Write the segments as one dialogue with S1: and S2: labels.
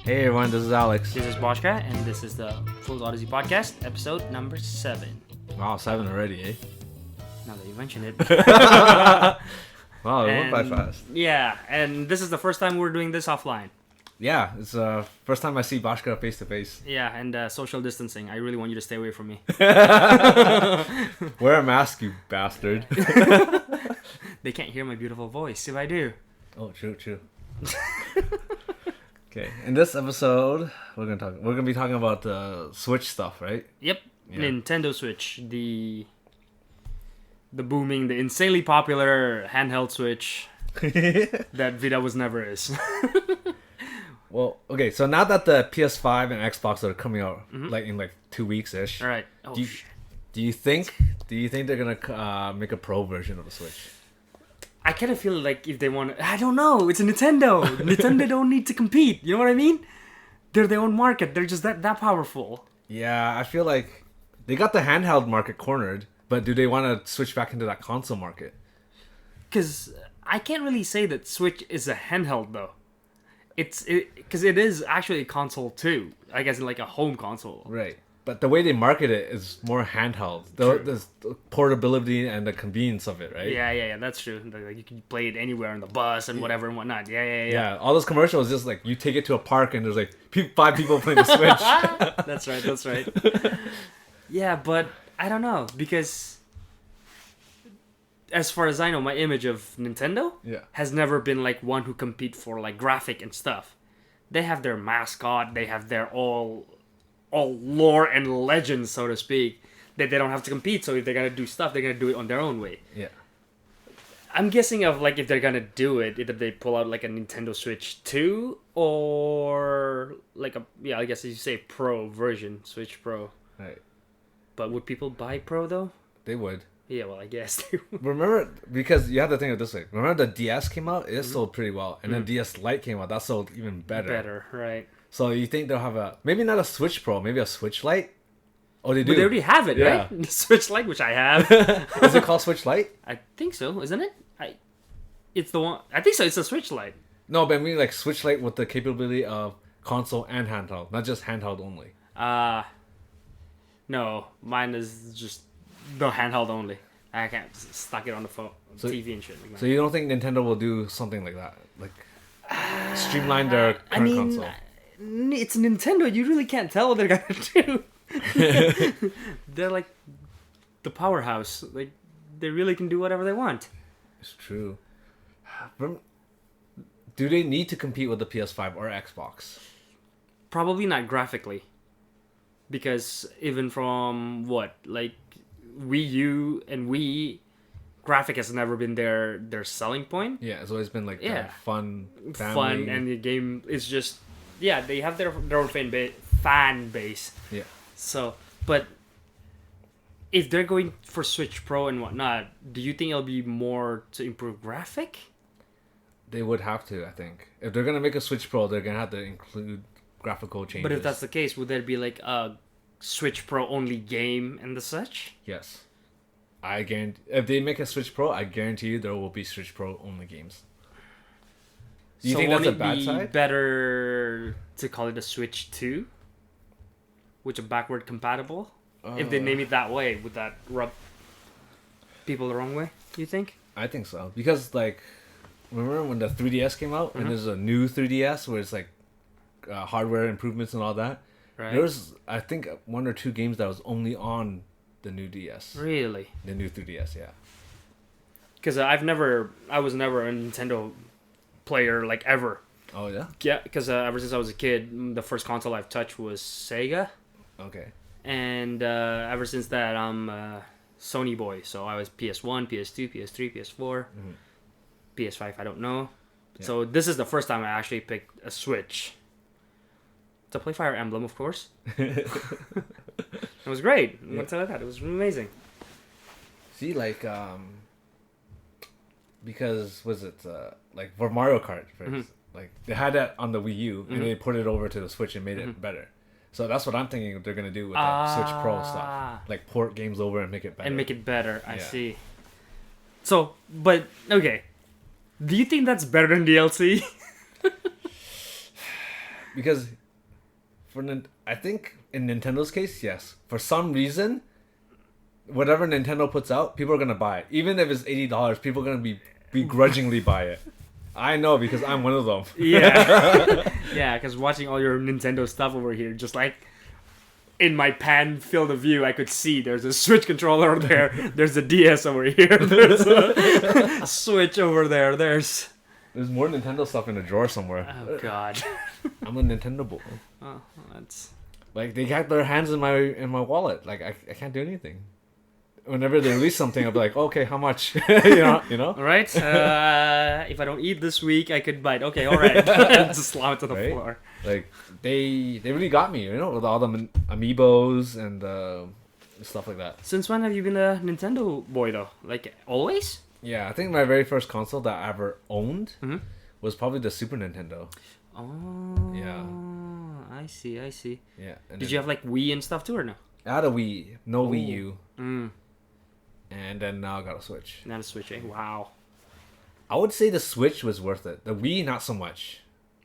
S1: Hey everyone, this is Alex.
S2: This is Boshka, and this is the Full Odyssey podcast, episode number 7.
S1: Wow, 7 already, eh?
S2: Now that you mention it.
S1: Wow, it went by fast.
S2: Yeah, and this is the first time we're doing this offline.
S1: Yeah, it's the first time I see Boshka face to face.
S2: Yeah, and social distancing. I really want you to stay away from me.
S1: Wear a mask, you bastard.
S2: They can't hear my beautiful voice if I do.
S1: Oh, true. Okay, in this episode, we're gonna be talking about the Switch stuff, right?
S2: Yep,
S1: Yeah.
S2: Nintendo Switch, the booming, the insanely popular handheld Switch that Vita was never is.
S1: Well, okay, so now that the PS5 and Xbox are coming out in 2 weeks ish,
S2: All right. Oh,
S1: do you think they're gonna make a pro version of the Switch?
S2: I kind of feel like if they want, I don't know. It's a Nintendo. Nintendo don't need to compete. You know what I mean? They're their own market. They're just that powerful.
S1: Yeah, I feel like they got the handheld market cornered, but do they want to switch back into that console market?
S2: Because I can't really say that Switch is a handheld though. Because it is actually a console too. I guess like a home console.
S1: Right. But the way they market it is more handheld. The portability and the convenience of it, right?
S2: Yeah. That's true. Like you can play it anywhere on the bus and whatever and whatnot. Yeah.
S1: Yeah, all those commercials just like you take it to a park and there's like 5 people playing the Switch.
S2: That's right. Yeah, but I don't know because as far as I know, my image of Nintendo has never been like one who compete for like graphic and stuff. They have their mascot. They have their all lore and legends, so to speak, that they don't have to compete. So if they're gonna do stuff, they're gonna do it on their own way.
S1: Yeah.
S2: I'm guessing of like if they're gonna do it, either they pull out like a Nintendo Switch 2 or like I guess you say Pro version, Switch Pro.
S1: Right.
S2: But would people buy Pro though?
S1: They would.
S2: Yeah, well, I guess they would.
S1: Remember, because you have to think of it this way. Remember the DS came out? It sold pretty well. And then DS Lite came out. That sold even better.
S2: Better, right.
S1: So you think they'll have maybe not a Switch Pro, maybe a Switch Lite? Oh, they do?
S2: But they already have it,
S1: Yeah.
S2: right? The Switch Lite, which I have.
S1: Is it called Switch Lite?
S2: I think so, isn't it? It's the one. I think so. It's a Switch Lite.
S1: No, but I mean like Switch Lite with the capability of console and handheld, not just handheld only.
S2: No, mine is just the handheld only. I can't stuck it on the phone, TV and shit.
S1: So you don't think Nintendo will do something like that, like streamline their current console?
S2: It's Nintendo. You really can't tell what they're gonna do. They're like the powerhouse. Like they really can do whatever they want.
S1: It's true. Do they need to compete with the PS5 or Xbox?
S2: Probably not graphically. Because even from like Wii U and Wii, graphic has never been their selling point.
S1: Yeah, it's always been like fun, family.
S2: Fun, and the game is just they have their own fan base.
S1: Yeah.
S2: So, but if they're going for Switch Pro and whatnot, do you think it'll be more to improve graphic?
S1: They would have to, I think. If they're gonna make a Switch Pro, they're gonna have to include graphical changes.
S2: But if that's the case, would there be like a Switch Pro only game and the such?
S1: Yes. I guarantee if they make a Switch Pro, I guarantee you there will be Switch Pro only games. Do you think that's a bad side?
S2: Better to call it a Switch 2, which are backward compatible? If they name it that way, would that rub people the wrong way, you think?
S1: I think so. Because like remember when the 3DS came out and there's a new 3DS where it's like hardware improvements and all that?
S2: Right.
S1: There was, I think, 1 or 2 games that was only on the new DS.
S2: Really?
S1: The new 3DS, yeah.
S2: Because I was never a Nintendo player, like, ever.
S1: Oh, yeah?
S2: Yeah, because ever since I was a kid, the first console I've touched was Sega.
S1: Okay.
S2: And ever since that, I'm a Sony boy. So I was PS1, PS2, PS3, PS4, PS5, I don't know. Yeah. So this is the first time I actually picked a Switch. To play Fire Emblem, of course. It was great. I'm gonna tell you that. It was amazing.
S1: See, like, because, like, for Mario Kart, like, they had that on the Wii U, and they put it over to the Switch and made it better. So that's what I'm thinking they're gonna do with that Switch Pro stuff. Like, port games over and make it better.
S2: I see. So, but, okay. Do you think that's better than DLC?
S1: because I think in Nintendo's case, yes. For some reason, whatever Nintendo puts out, people are gonna buy it. Even if it's $80, people are gonna begrudgingly buy it. I know because I'm one of them.
S2: Yeah. Yeah, because watching all your Nintendo stuff over here, just like in my pan field of view, I could see there's a Switch controller over there. There's a DS over here. There's a Switch over there. There's
S1: more Nintendo stuff in a drawer somewhere.
S2: Oh God.
S1: I'm a Nintendo boy.
S2: Oh, that's
S1: like they got their hands in my wallet. Like I can't do anything. Whenever they release something, I'll be like, okay, how much? you know.
S2: All right. If I don't eat this week, I could bite. Okay, all right. Just slam it to the floor.
S1: Like they really got me, with all the amiibos and stuff like that.
S2: Since when have you been a Nintendo boy though? Like always?
S1: Yeah, I think my very first console that I ever owned was probably the Super Nintendo.
S2: Oh.
S1: Yeah.
S2: I see.
S1: Yeah.
S2: Did you have like Wii and stuff too or no?
S1: I had a Wii, no Wii U.
S2: Mm.
S1: And then now I got a Switch.
S2: Not a Switch, eh? Wow.
S1: I would say the Switch was worth it. The Wii, not so much.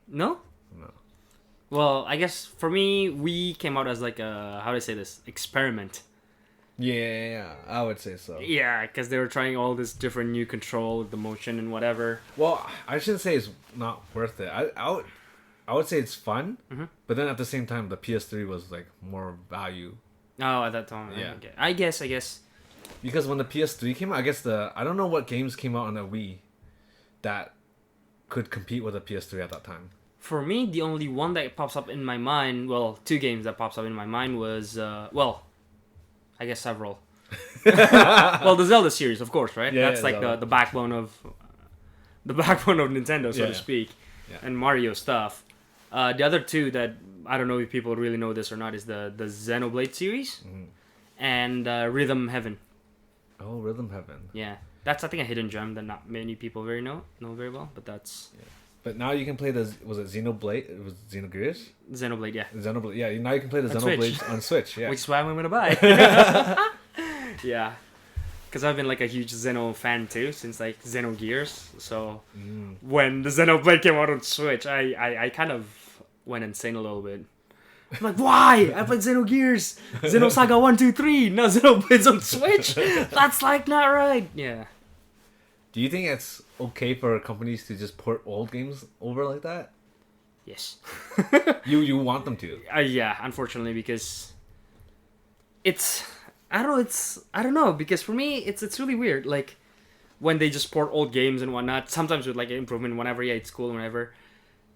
S2: No?
S1: No.
S2: Well, I guess for me, Wii came out as like a, how do I say this? Experiment.
S1: Yeah, I would say so.
S2: Yeah, because they were trying all this different new control, the motion and whatever.
S1: Well, I shouldn't say it's not worth it. I would say it's fun, but then at the same time, the PS3 was like more value.
S2: Oh, at that time.
S1: Yeah.
S2: Okay. I guess.
S1: Because when the PS3 came out, I guess I don't know what games came out on the Wii that could compete with the PS3 at that time.
S2: For me, the only one that pops up in my mind, well, two games that pops up in my mind was, I guess several. Well, the Zelda series, of course, right?
S1: Yeah,
S2: that's like the backbone of Nintendo, so to speak, and Mario stuff. The other two that I don't know if people really know this or not is the Xenoblade series and Rhythm Heaven.
S1: Oh, Rhythm Heaven.
S2: Yeah, that's I think a hidden gem that not many people know very well, but that's. Yeah.
S1: But now you can play was it Xenoblade? It was Xenogears?
S2: Xenoblade, yeah.
S1: Xenoblade, yeah. Now you can play the Xenoblades on Switch, yeah.
S2: Which is why I'm gonna buy. Yeah, because I've been like a huge Xeno fan too since like Xenogears. So when the Xenoblade came out on Switch, I kind of went insane a little bit. I'm like, why? I played Xenogears, Xenosaga 1, 2, 3. Now Xenoblade's on Switch. That's like not right. Yeah.
S1: Do you think it's okay for companies to just port old games over like that?
S2: Yes.
S1: You want them to?
S2: Yeah, unfortunately, because I don't know, because for me it's really weird. Like when they just port old games and whatnot. Sometimes with like improvement, whenever, yeah, it's cool, whenever.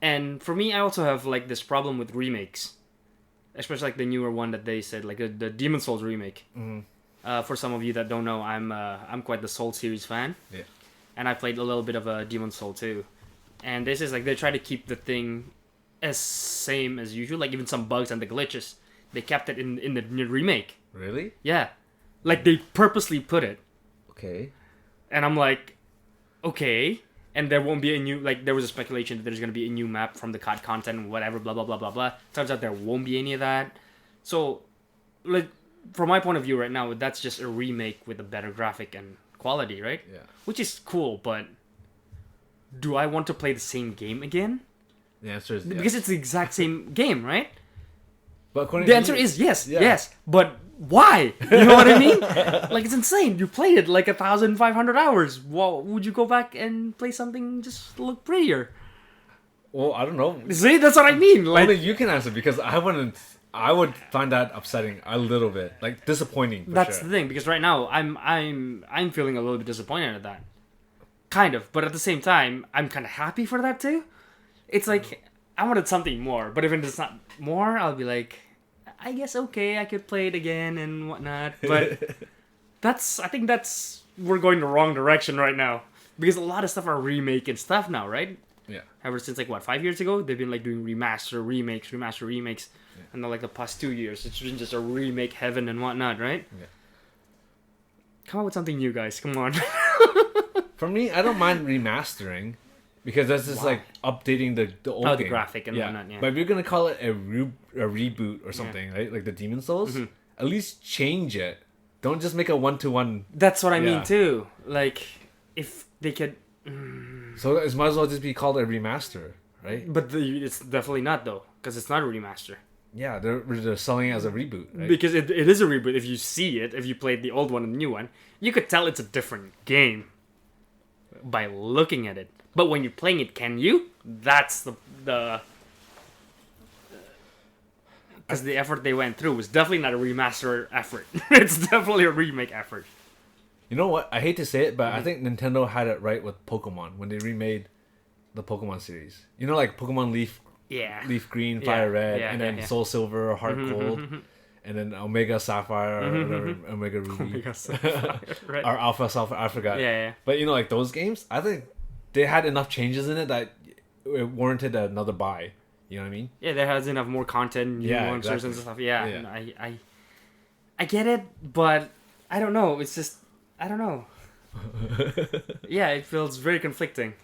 S2: And for me, I also have like this problem with remakes, especially like the newer one that they said, like the Demon Souls remake. For some of you that don't know, I'm quite the Soul series fan.
S1: Yeah. And
S2: I played a little bit of a Demon Soul too. And this is like they try to keep the thing as same as usual, like even some bugs and the glitches. They kept it in the remake.
S1: Really?
S2: Yeah. Like they purposely put it.
S1: Okay.
S2: And I'm like, okay. And there won't be a new, like there was a speculation that there's going to be a new map from the COD content, whatever, blah, blah, blah, blah, blah. Turns out there won't be any of that. So, like, from my point of view right now, that's just a remake with a better graphic and quality, right?
S1: Yeah.
S2: Which is cool, but do I want to play the same game again?
S1: The answer is yes.
S2: Because it's the exact same game, right?
S1: But
S2: the answer is yes, yes. But why? You know what I mean? Like, it's insane. You played it like 1,500 hours. Well, would you go back and play something just look prettier?
S1: Well, I don't know.
S2: See, that's what I mean. Like,
S1: only you can answer, because I wouldn't. I would find that upsetting a little bit, like disappointing.
S2: That's the thing, because right now I'm feeling a little bit disappointed at that, kind of. But at the same time, I'm kind of happy for that too. It's like I wanted something more, but if it's not more, I'll be like, I guess okay, I could play it again and whatnot. But I think we're going the wrong direction right now, because a lot of stuff are remake and stuff now, right?
S1: Yeah.
S2: Ever since like 5 years ago, they've been like doing remaster remakes. Yeah. And then like the past 2 years, it's been just a remake heaven and whatnot, right?
S1: Yeah.
S2: Come on with something new, guys. Come on.
S1: For me, I don't mind remastering, because that's just like updating the old game.
S2: The graphic and whatnot, yeah.
S1: But if you're going to call it a reboot or something, right? Like the Demon Souls, at least change it. Don't just make a one-to-one.
S2: That's what I mean too. Like, if they could...
S1: So it might as well just be called a remaster. right?
S2: But it's definitely not though, because it's not a remaster.
S1: Yeah, they're selling it as a reboot, right?
S2: Because it is a reboot. If you see it, if you played the old one and the new one, you could tell it's a different game by looking at it. But when you're playing it, can you? That's the because the effort they went through was definitely not a remaster effort. It's definitely a remake effort.
S1: You know what? I hate to say it, but I think Nintendo had it right with Pokemon when they remade the Pokemon series. You know, like Pokemon Leaf Green, Fire Red, and then Soul Silver, Heart Gold, and then Omega Sapphire, or whatever, Omega Ruby,
S2: Omega Sapphire, right?
S1: or Alpha Sapphire. I forgot.
S2: Yeah.
S1: But you know, like those games, I think they had enough changes in it that it warranted another buy. You know what I mean?
S2: Yeah, there has enough more content, new monsters and stuff. Yeah. And I get it, but I don't know. It's just I don't know. Yeah, it feels very conflicting.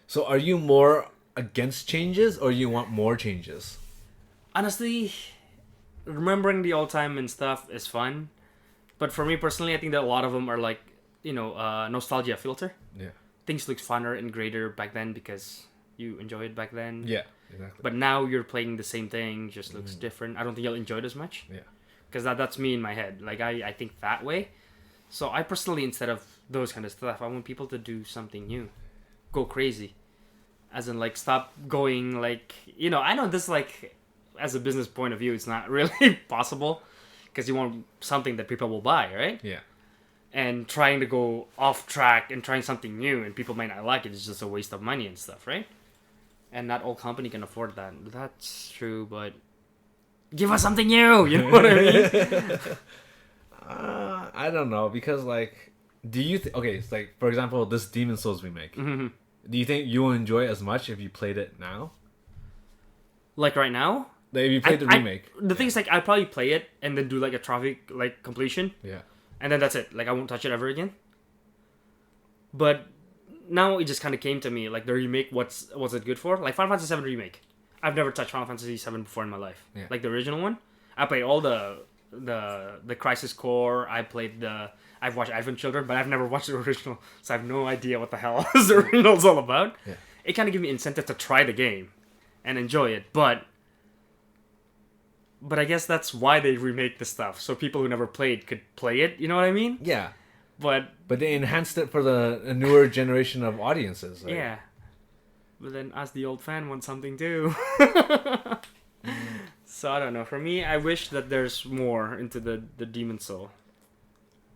S1: So, are you more against changes, or you want more changes?
S2: Honestly, remembering the old time and stuff is fun, but for me personally, I think that a lot of them are like nostalgia filter.
S1: Yeah.
S2: Things looked funner and greater back then because you enjoyed it back then.
S1: Yeah, exactly.
S2: But now you're playing the same thing, just looks different. I don't think you'll enjoy it as much.
S1: Yeah.
S2: Because that's me in my head. Like, I think that way. So I personally, instead of those kind of stuff, I want people to do something new. Go crazy. As in, like, stop going, like... You know, I know this, like, as a business point of view, it's not really possible. Because you want something that people will buy, right?
S1: Yeah.
S2: And trying to go off track and trying something new and people might not like it is just a waste of money and stuff, right? And not all company can afford that. That's true, but give us something new. You know what I mean?
S1: I don't know, because like, do you okay? It's like, for example, this Demon Souls remake.
S2: Mm-hmm.
S1: Do you think you will enjoy it as much if you played it now?
S2: Like right now?
S1: Like if you played the remake.
S2: The thing is, like, I'd probably play it and then do like a trophy like completion.
S1: Yeah.
S2: And then that's it. Like, I won't touch it ever again. But now it just kind of came to me, like, the remake, what's it good for? Like, Final Fantasy VII Remake. I've never touched Final Fantasy VII before in my life.
S1: Yeah.
S2: Like, the original one. I played all the Crisis Core. I've watched Advent Children, but I've never watched the original, so I have no idea what the hell the original's all about.
S1: Yeah.
S2: It kind of gave me incentive to try the game and enjoy it, but I guess that's why they remake the stuff, so people who never played could play it. You know what I mean?
S1: Yeah.
S2: But
S1: they enhanced it for the newer generation of audiences. Right?
S2: Yeah. But then us, the old fan, want something too. So I don't know. For me, I wish that there's more into the Demon Soul.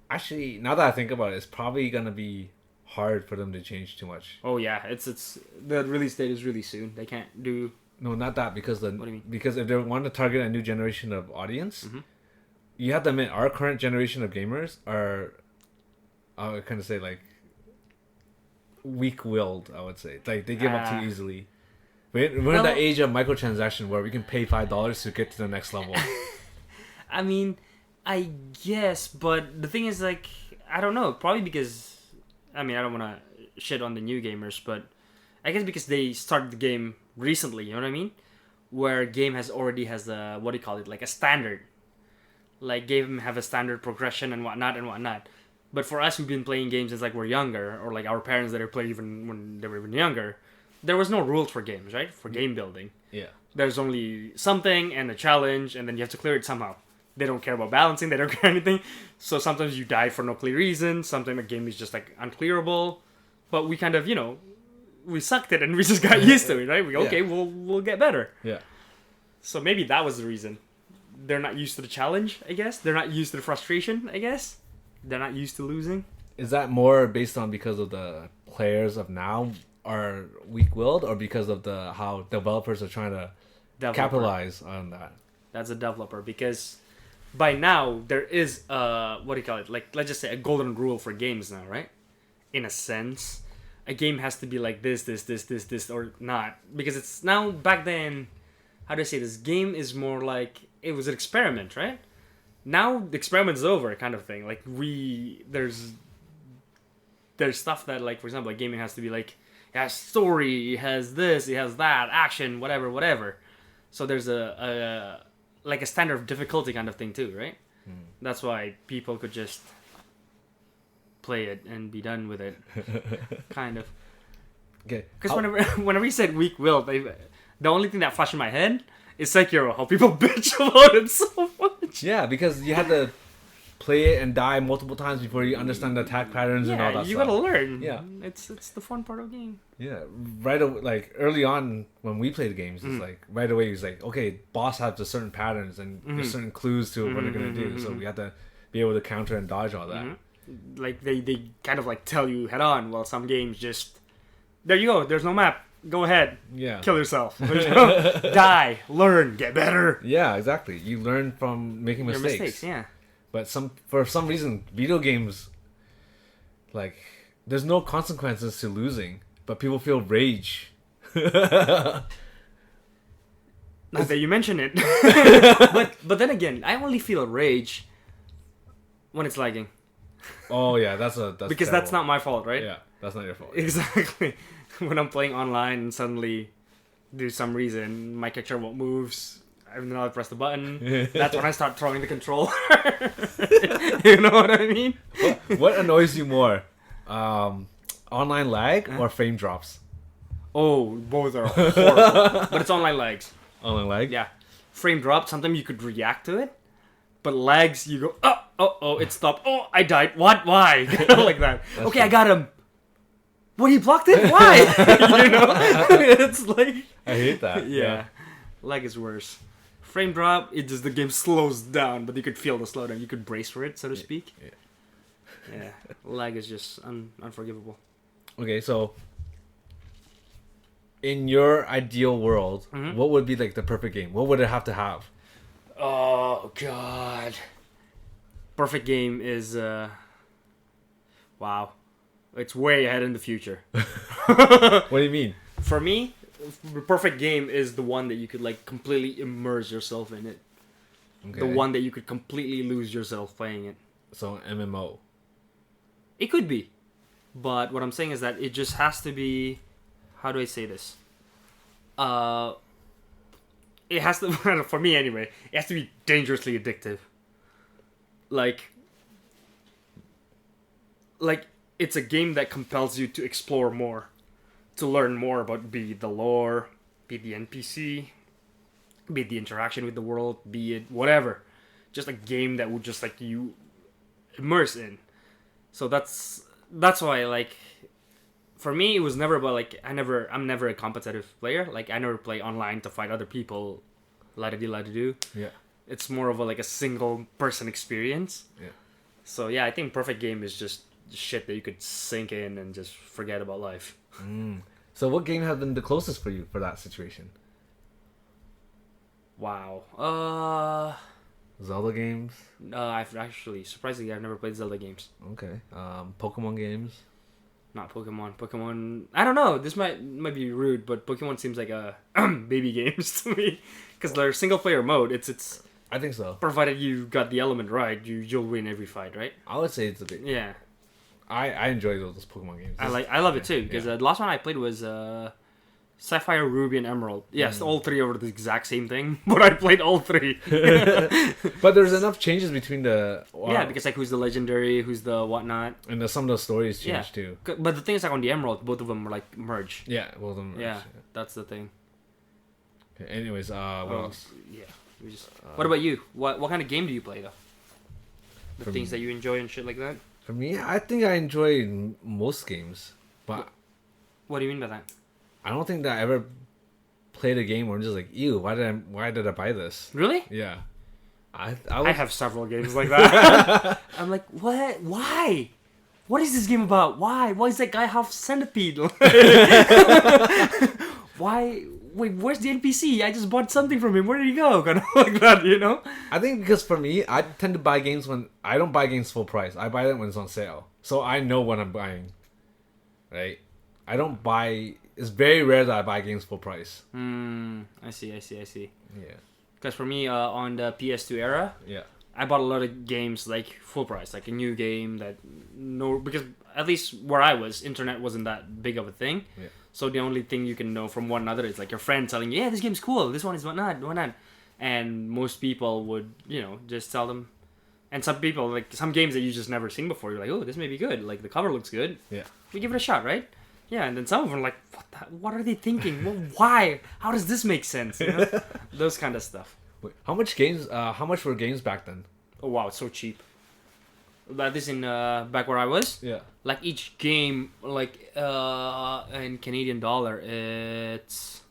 S1: Actually, now that I think about it, it's probably gonna be hard for them to change too much.
S2: Oh yeah, it's the release date is really soon. They can't do.
S1: No, not that, because
S2: What do you mean?
S1: Because if they want to target a new generation of audience, you have to admit our current generation of gamers are, I would kind of say, like, weak-willed. I would say, like, they give up too easily. We're in the age of microtransaction where we can pay $5 to get to the next level.
S2: I mean, I guess, but the thing is, like, I don't know. Probably because, I mean, I don't want to shit on the new gamers, but I guess because they started the game recently, you know what I mean? Where a game already has a, what do you call it, like a standard. Like, game have a standard progression and whatnot. But for us who've been playing games since, like, we're younger, or like our parents that are playing even when they were even younger, there was no rules for games, right? For game building.
S1: Yeah.
S2: There's only something and a challenge, and then you have to clear it somehow. They don't care about balancing, they don't care anything. So sometimes you die for no clear reason, sometimes a game is just, like, unclearable. But we kind of, you know, we sucked it and we just got used to it, right? We'll get better.
S1: Yeah.
S2: So maybe that was the reason. They're not used to the challenge, I guess. They're not used to the frustration, I guess. They're not used to losing.
S1: Is that more based on because of the players of now are weak-willed, or because of how developers are trying to capitalize on that?
S2: That's a developer, because by now there is what do you call it? Like, let's just say a golden rule for games now, right? In a sense, a game has to be like this, or not, because it's now back then. How do I say this? Game is more like it was an experiment, right? Now the experiment's over, kind of thing. Like there's stuff that, like, for example, like, gaming has to be like, it has story, it has this, it has that, action, whatever. So there's a like a standard of difficulty kind of thing too, right? That's why people could just play it and be done with it, kind of.
S1: Okay.
S2: Because whenever you said weak will, the only thing that flashed in my head is Sekiro. How people bitch about it so much.
S1: Yeah, because you had to play it and die multiple times before you understand the attack patterns and all that
S2: you
S1: stuff.
S2: gotta learn.
S1: Yeah.
S2: It's the fun part of the game.
S1: Yeah, right away, like early on when we played games, it's like right away it's like, okay, boss has a certain patterns and there's certain clues to what they're gonna do, so we have to be able to counter and dodge all that.
S2: Like they kind of like tell you head on. Well, some games just there you go. There's no map. Go ahead.
S1: Yeah.
S2: Kill yourself. Die. Learn. Get better.
S1: Yeah, exactly. You learn from making mistakes.
S2: Your mistakes, yeah.
S1: But for some reason, video games, like, there's no consequences to losing, but people feel rage.
S2: Not that you mention it. but then again, I only feel rage when it's lagging.
S1: Oh yeah, that's
S2: because
S1: terrible.
S2: that's not my fault, right?
S1: Yeah, that's not your fault.
S2: Exactly. When I'm playing online and suddenly, due to some reason, my character won't move, and then I press the button. That's when I start throwing the controller. You know what I mean?
S1: What annoys you more, online lag or frame drops?
S2: Oh, both are horrible. But it's online lags.
S1: Online lag?
S2: Yeah. Frame drop, sometimes you could react to it. But lags, you go, oh, it stopped. Oh, I died. What? Why? Like that.
S1: That's
S2: okay,
S1: true.
S2: I got him. What, he blocked it? Why? You know? It's like...
S1: I hate that.
S2: Yeah. Lag is worse. Frame drop, the game slows down, but you could feel the slowdown. You could brace for it, so to speak. Yeah. Lag is just unforgivable.
S1: Okay, so in your ideal world, what would be like the perfect game? What would it have to have?
S2: Oh, God. Perfect game is... Wow. It's way ahead in the future.
S1: What do you mean?
S2: For me, the perfect game is the one that you could like completely immerse yourself in it. Okay. The one that you could completely lose yourself playing it.
S1: So MMO.
S2: It could be. But what I'm saying is that it just has to be... How do I say this? It has to... For me anyway, it has to be dangerously addictive. Like, it's a game that compels you to explore more. To learn more about, be it the lore, be it the NPC, be it the interaction with the world, be it whatever. Just a game that would just like you immerse in. So that's why, like, for me it was never about like I'm never a competitive player. Like I never play online to fight other people. La-da-dee-la-da-doo. Yeah. It's more of a single person experience. Yeah. So yeah, I think perfect game is just shit that you could sink in and just forget about life.
S1: So what game has been the closest for you for that situation?
S2: Wow.
S1: Zelda games?
S2: I've actually, surprisingly, I've never played Zelda games.
S1: Okay. Pokemon games?
S2: Not Pokemon. Pokemon, I don't know. This might be rude, but Pokemon seems like a baby games to me. Because they're single player mode. It's.
S1: I think so.
S2: Provided you got the element right, you'll win every fight, right?
S1: I would say it's a bit.
S2: Yeah.
S1: I enjoy those Pokemon games.
S2: I love it too, because the last one I played was Sapphire, Ruby, and Emerald. Yes, all three are the exact same thing, but I played all three.
S1: But there's enough changes between the...
S2: Yeah, because who's the legendary, who's the whatnot.
S1: And some of the stories changed too.
S2: But the thing is, on the Emerald, both of them are merge.
S1: Yeah, both of them merge.
S2: Yeah, that's the thing.
S1: Okay, anyways, what else?
S2: Yeah. What about you? What kind of game do you play, though? The things that you enjoy and shit like that?
S1: For me, I think I enjoy most games. But
S2: what do you mean by that?
S1: I don't think that I ever played a game where I'm just like, ew, why did I buy this?
S2: Really?
S1: Yeah. I
S2: have several games like that. I'm like, what? Why? What is this game about? Why? Why is that guy half centipede? Why? Wait, where's the NPC? I just bought something from him. Where did he go? Kind of like that, you know?
S1: I think because for me, I tend to buy games when... I don't buy games full price. I buy them when it's on sale. So I know what I'm buying. Right? I don't buy... It's very rare that I buy games full price.
S2: I see.
S1: Yeah.
S2: Because for me, on the PS2 era, I bought a lot of games like full price, like a new game that because at least where I was, internet wasn't that big of a thing. Yeah. So the only thing you can know from one another is like your friend telling you, yeah, this game's cool, this one is whatnot. And most people would, just tell them. And some people, like some games that you just never seen before, you're like, oh, this may be good. Like the cover looks good. Yeah. We give it a shot, right? Yeah, and then some of them are like, what are they thinking? Well, why? How does this make sense? You know? Those kind of stuff.
S1: Wait, how much were games back then?
S2: Oh wow, it's so cheap. That is in back where I was.
S1: Yeah.
S2: Like each game, like in Canadian dollar, it's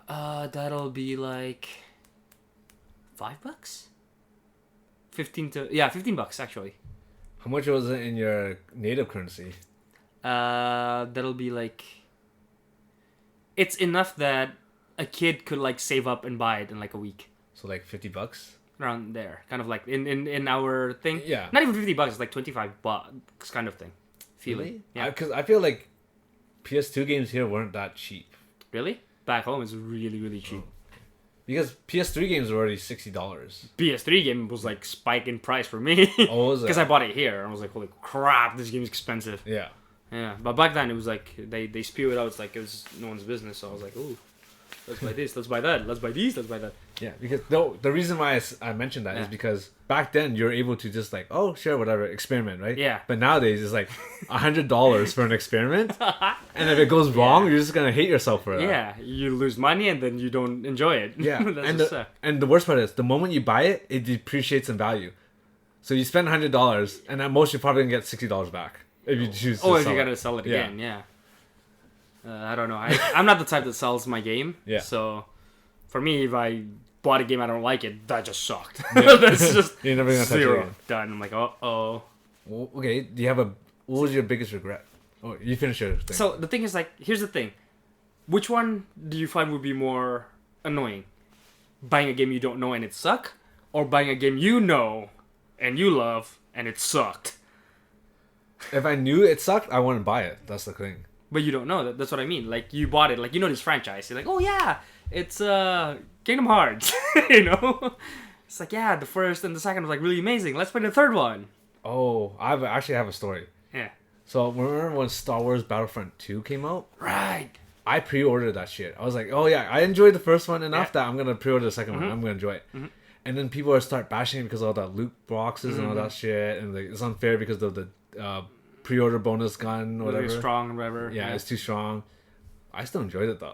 S2: that'll be like $5. 15 bucks actually.
S1: How much was it in your native currency?
S2: That'll be like, it's enough that a kid could like save up and buy it in like a week.
S1: So like $50?
S2: Around there, kind of like in our thing.
S1: Yeah.
S2: Not even $50. It's like $25 kind of thing. Feeling.
S1: Really?
S2: Yeah.
S1: Because I feel like PS2 games here weren't that cheap.
S2: Really? Back home it's really really cheap.
S1: Because PS3 games were already $60.
S2: PS3 game was like spike in price for me.
S1: Oh, was it?
S2: Because I bought it here. I was like, holy crap, this game's expensive.
S1: Yeah.
S2: Yeah. But back then it was like they spew it out. It's like it was no one's business. So I was like, ooh, let's buy this, let's buy that, let's buy these, let's buy that.
S1: Yeah, because the reason why I mentioned that is because back then you're able to just like, oh, sure, whatever, experiment, right?
S2: Yeah.
S1: But nowadays it's like $100 for an experiment, and if it goes wrong, you're just gonna hate yourself for that.
S2: Yeah, you lose money and then you don't enjoy it.
S1: Yeah,
S2: That's
S1: and the worst part is the moment you buy it, it depreciates in value. So you spend $100, and at most you're probably gonna get $60 back if you choose.
S2: If you gotta sell it again, yeah. I don't know. I'm not the type that sells my game.
S1: Yeah.
S2: So, for me, if I bought a game I don't like it, that just sucked. Yeah. That's just
S1: you're never gonna touch it again.
S2: Done. I'm like, oh.
S1: Well, okay. Do you have what was your biggest regret? Oh, you finished your thing.
S2: So the thing is, like, here's the thing. Which one do you find would be more annoying? Buying a game you don't know and it suck, or buying a game you know and you love and it sucked?
S1: If I knew it sucked, I wouldn't buy it. That's the thing.
S2: But you don't know. That's what I mean. Like, you bought it. Like, you know this franchise. You're like, oh, yeah, it's Kingdom Hearts. You know? It's like, yeah, the first and the second was, like, really amazing. Let's play the third one.
S1: Oh, I actually have a story.
S2: Yeah.
S1: So, remember when Star Wars Battlefront 2 came out?
S2: Right.
S1: I pre-ordered that shit. I was like, oh, yeah, I enjoyed the first one enough that I'm going to pre-order the second one. I'm going to enjoy it. Mm-hmm. And then people are start bashing it because of all that loot boxes and all that shit. And like, it's unfair because of the... pre-order bonus gun or whatever.
S2: Really strong, whatever.
S1: Yeah, it's too strong. I still enjoyed it though.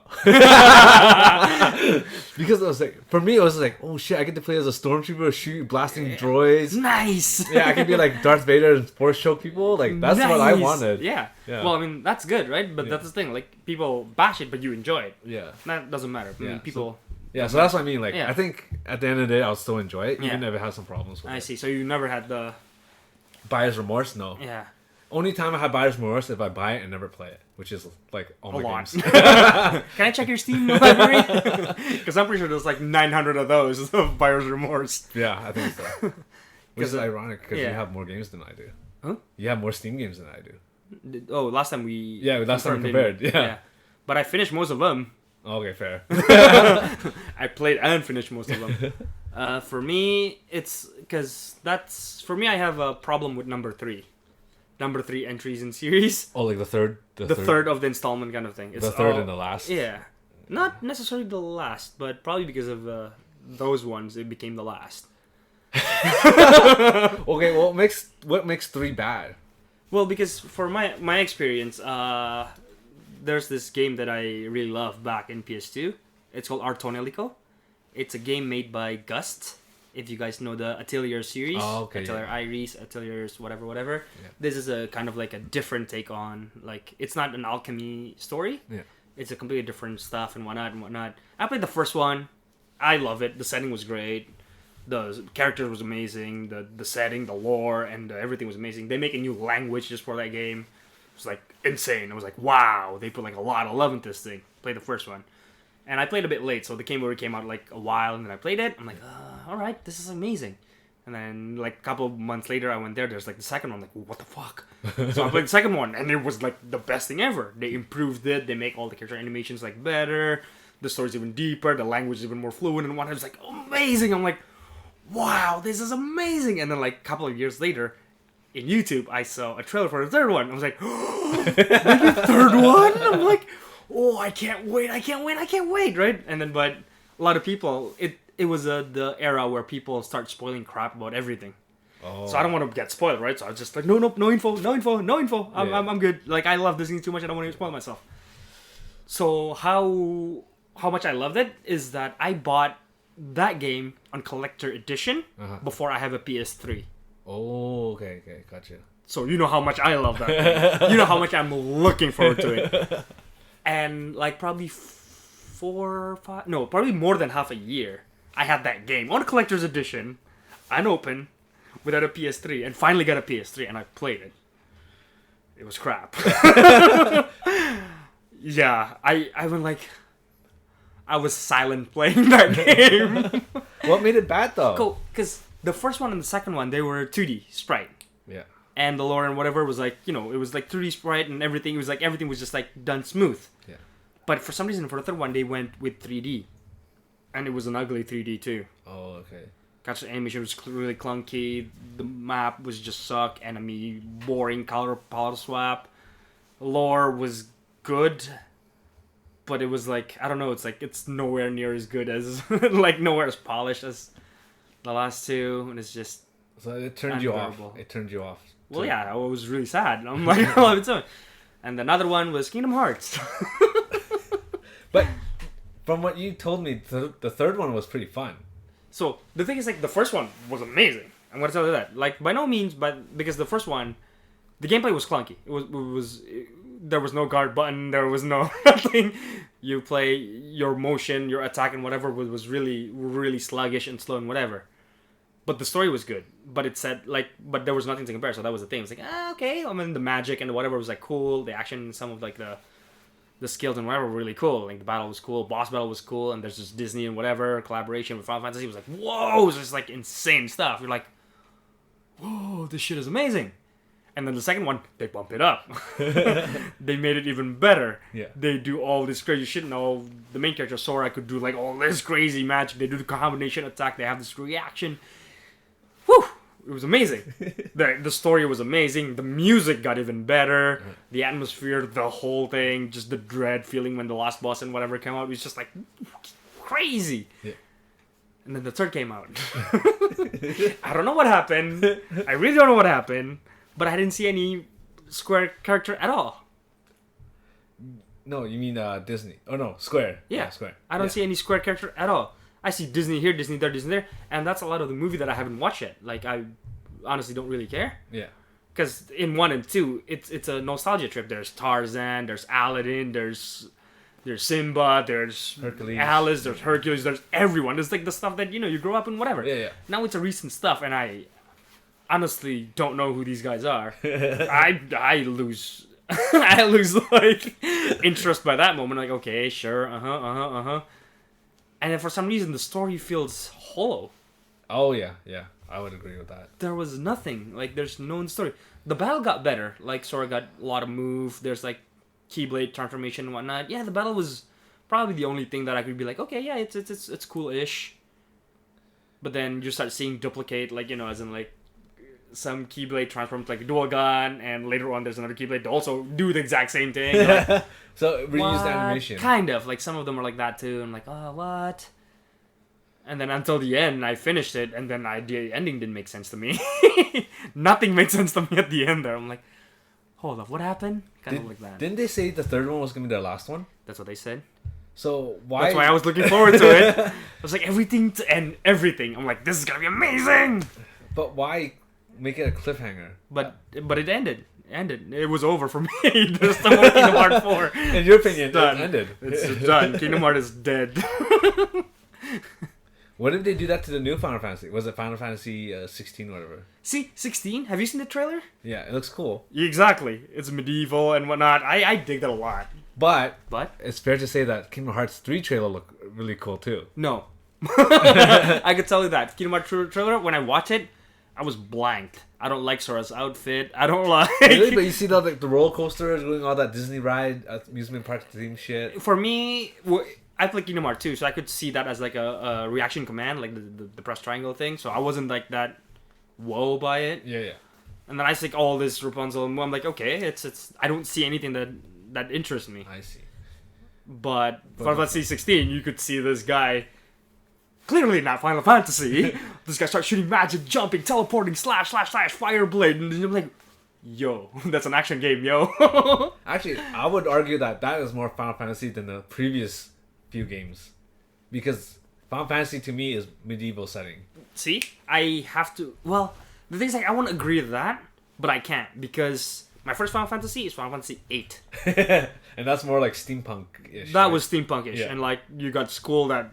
S1: Because it was like, for me, it was like, oh shit, I get to play as a stormtrooper, blasting droids.
S2: Nice.
S1: Yeah, I could be like Darth Vader and force choke people. Like, that's what I wanted.
S2: Yeah. Well, I mean, that's good, right? But that's the thing. Like, people bash it, but you enjoy it.
S1: Yeah.
S2: That doesn't matter. I mean, people...
S1: So that's what I mean. Like, I think at the end of the day, I'll still enjoy it, even if it has some problems with it.
S2: I see. So you never had the...
S1: Buyer's remorse? No.
S2: Yeah.
S1: Only time I have buyer's remorse if I buy it and never play it, which is like all my games.
S2: Can I check your Steam library? Because I'm pretty sure there's like 900 of those of buyer's remorse.
S1: Yeah, I think so. Which is ironic because you have more games than I do.
S2: Huh?
S1: You have more Steam games than I do.
S2: Oh, last time we...
S1: Yeah, last time we compared. Yeah.
S2: But I finished most of them.
S1: Okay, fair.
S2: I played and finished most of them. For me, it's... Because that's... For me, I have a problem with number 3 entries in series.
S1: Oh, like the third?
S2: The third of the installment kind of thing. It's
S1: the third and the last?
S2: Yeah. Not necessarily the last, but probably because of those ones, it became the last.
S1: Okay, well, what makes 3 bad?
S2: Well, because for my experience, there's this game that I really love back in PS2. It's called Artonelico. It's a game made by Gust. If you guys know the Atelier series, Atelier Iris, Ateliers, whatever. Yeah. This is a kind of like a different take on, like, it's not an alchemy story. Yeah. It's a completely different stuff and whatnot. I played the first one. I love it. The setting was great. The character was amazing. The setting, the lore, and everything was amazing. They make a new language just for that game. It was like insane. I was like, wow, they put like a lot of love into this thing. Played the first one. And I played a bit late, so the game already came out like a while, and then I played it. I'm like, all right, this is amazing. And then like a couple of months later, I went there. There's like the second one. I'm like, what the fuck? So I played the second one, and it was like the best thing ever. They improved it. They make all the character animations like better. The story's even deeper. The language is even more fluent. And one, I was like, amazing. I'm like, wow, this is amazing. And then like a couple of years later, in YouTube, I saw a trailer for the third one. I was like, oh, the third one? I'm like, oh, I can't wait, right? And then, but a lot of people, it was the era where people start spoiling crap about everything.
S1: Oh.
S2: So I don't want to get spoiled, right? So I was just like, no info. I'm good. Like, I love Disney too much. I don't want to spoil myself. So how much I loved it is that I bought that game on collector edition before I have a PS3.
S1: Oh, okay, gotcha.
S2: So you know how much I love that game. You know how much I'm looking forward to it. And like probably probably more than half a year, I had that game on collector's edition, unopened, without a PS3, and finally got a PS3, and I played it. It was crap. Yeah, I went like, I was silent playing that game.
S1: What made it bad though?
S2: Cool, because the first one and the second one, they were 2D sprite.
S1: Yeah.
S2: And the lore and whatever was like, it was like 3D sprite and everything. It was like everything was just like done smooth. Yeah. But for some reason, for the third one, they went with 3D. And it was an ugly 3D too.
S1: Oh, okay.
S2: Gotcha, animation was really clunky. The map was just suck. Enemy boring color swap. Lore was good. But it was like, I don't know, it's nowhere near as good as, like nowhere as polished as the last two. And it's just,
S1: so it turned you off. It turned you off.
S2: Well, yeah, I was really sad. I'm like, oh, it's on. And another one was Kingdom Hearts.
S1: But from what you told me, the third one was pretty fun.
S2: So the thing is, like, the first one was amazing. I'm gonna tell you that. Like, by no means, but because the first one, the gameplay was clunky. There was no guard button. There was no nothing. You play your motion, your attack, and whatever was really, really sluggish and slow and whatever. But the story was good. But it said, like, but there was nothing to compare. So that was the thing. It's like, okay. I mean, the magic and whatever was like cool. The action, some of like the skills and whatever were really cool. Like the battle was cool. Boss battle was cool. And there's just Disney and whatever collaboration with Final Fantasy. It was like, whoa, it was just like insane stuff. You're like, whoa, this shit is amazing. And then the second one, they bump it up. They made it even better. Yeah. They do all this crazy shit. Now, the main character, Sora, could do like all this crazy magic. They do the combination attack. They have this reaction. Whew! It was amazing. The story was amazing. The music got even better. Mm-hmm. The atmosphere, the whole thing, just the dread feeling when the last boss and whatever came out, it was just like crazy. Yeah. And then the third came out. I don't know what happened. I really don't know what happened. But I didn't see any Square character at all.
S1: No, you mean Disney. Oh no, Square.
S2: Yeah,
S1: Square.
S2: I don't see any Square character at all. I see Disney here, Disney there, Disney there. And that's a lot of the movie that I haven't watched yet. Like, I honestly don't really care. Yeah. Because in 1 and 2, it's a nostalgia trip. There's Tarzan, there's Aladdin, there's Simba, there's Hercules. Alice, there's Hercules, there's everyone. There's like the stuff that, you grow up in, whatever. Yeah. Now it's a recent stuff, and I honestly don't know who these guys are. I lose I lose like interest by that moment. Like, okay, sure, and then for some reason the story feels hollow.
S1: Oh yeah, I would agree with that.
S2: There was nothing. Like, there's no story. The battle got better. Like, Sora got a lot of move. There's like Keyblade transformation and whatnot. Yeah, the battle was probably the only thing that I could be like, okay, yeah, it's cool-ish. But then you start seeing duplicate, like, as in like some Keyblade transforms like a dual gun, and later on there's another Keyblade to also do the exact same thing. Like,
S1: so reused animation.
S2: Kind of. Like, some of them are like that too. I'm like, oh, what? And then until the end, I finished it, and then the ending didn't make sense to me. Nothing made sense to me at the end there. I'm like, hold up, what happened? Kind of like that.
S1: Didn't they say the third one was going to be their last one?
S2: That's what they said.
S1: So why?
S2: That's why I was looking forward to it. I was like, everything to end everything. I'm like, this is going to be amazing!
S1: But why make it a cliffhanger?
S2: But it ended. It was over for me. There's no more Kingdom Hearts 4.
S1: In your opinion, it ended.
S2: It's done. Kingdom Hearts is dead.
S1: What if they do that to the new Final Fantasy? Was it Final Fantasy 16 or whatever?
S2: See, 16? Have you seen the trailer?
S1: Yeah, it looks cool.
S2: Exactly. It's medieval and whatnot. I dig that a lot.
S1: But it's fair to say that Kingdom Hearts 3 trailer looked really cool too.
S2: No. I could tell you that. Kingdom Hearts trailer, when I watch it, I was blanked. I don't like Sora's outfit. I don't like...
S1: Really? But you see the roller coaster doing all that Disney ride, amusement park theme shit?
S2: For me... I play Kingdom Hearts 2, so I could see that as like a reaction command, like the press triangle thing. So I wasn't like that whoa by it.
S1: Yeah.
S2: And then I see all this Rapunzel, and I'm like, okay, it's. I don't see anything that interests me.
S1: I see.
S2: But Final Fantasy 16, you could see this guy clearly not Final Fantasy. This guy starts shooting magic, jumping, teleporting, slash, fire blade, and I'm like, yo, that's an action game, yo.
S1: Actually, I would argue that is more Final Fantasy than the previous few games, because Final Fantasy to me is medieval setting.
S2: See, I have to. Well, the thing is, like, I want to agree with that, but I can't because my first Final Fantasy is Final Fantasy VIII.
S1: And that's more like steampunk-ish.
S2: That was steampunk-ish, and like you got school that